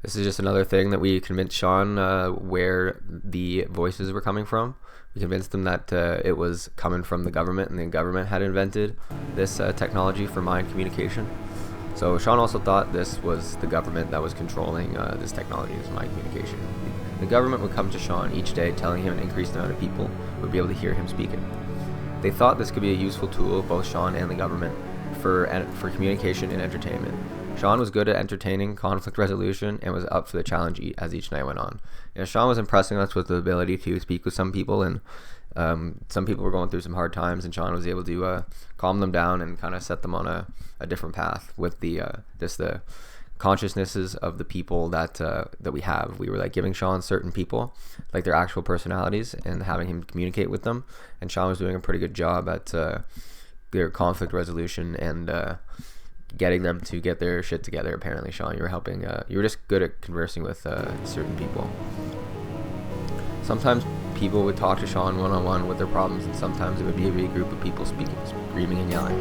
This is just another thing that we convinced Sean where the voices were coming from. We convinced him that it was coming from the government, and the government had invented this technology for mind communication. So Sean also thought this was the government that was controlling this technology, this mind communication. The government would come to Sean each day telling him an increased amount of people would be able to hear him speaking. They thought this could be a useful tool, both Sean and the government, for communication and entertainment. Sean was good at entertaining, conflict resolution, and was up for the challenge as each night went on. Sean was impressing us with the ability to speak with some people, and some people were going through some hard times, and Sean was able to calm them down and kind of set them on a different path with the consciousnesses of the people that we have. We were like giving Sean certain people, like their actual personalities, and having him communicate with them. And Sean was doing a pretty good job at their conflict resolution and getting them to get their shit together. Apparently, Sean, you were helping. You were just good at conversing with certain people. Sometimes people would talk to Sean one-on-one with their problems, and sometimes it would be a big group of people speaking, screaming and yelling.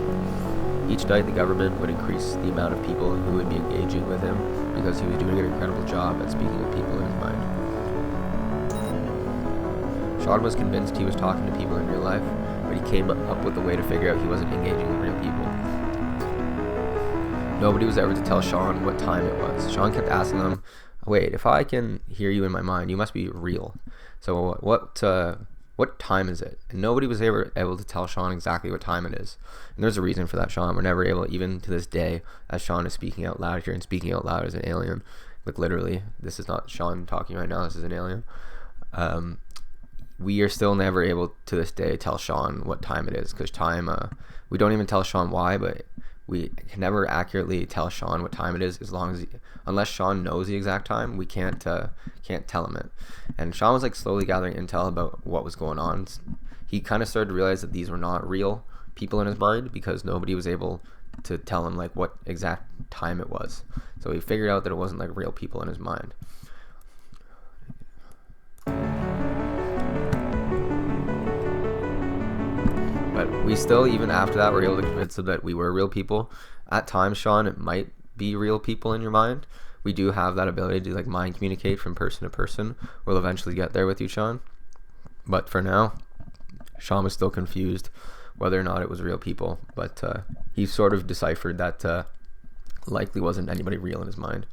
Each night, the government would increase the amount of people who would be engaging with him because he was doing an incredible job at speaking with people in his mind. Sean was convinced he was talking to people in real life, but he came up with a way to figure out he wasn't engaging with real people. Nobody was ever to tell Sean what time it was. Sean kept asking them, "Wait, if I can hear you in my mind, you must be real. So what time is it?" And nobody was ever able to tell Sean exactly what time it is. And there's a reason for that, Sean. We're never able, even to this day, as Sean is speaking out loud here and speaking out loud as an alien. Like literally, this is not Sean talking right now, this is an alien. We are still never able to this day tell Sean what time it is, because time, we don't even tell Sean why, but we can never accurately tell Sean what time it is unless Sean knows the exact time. We can't tell him it. And Sean was like slowly gathering intel about what was going on. He kind of started to realize that these were not real people in his mind because nobody was able to tell him like what exact time it was. So he figured out that it wasn't like real people in his mind. But we still, even after that, were able to convince him that we were real people. At times, Sean, it might be real people in your mind. We do have that ability to like mind communicate from person to person. We'll eventually get there with you, Sean. But for now, Sean was still confused whether or not it was real people. But he sort of deciphered that likely wasn't anybody real in his mind.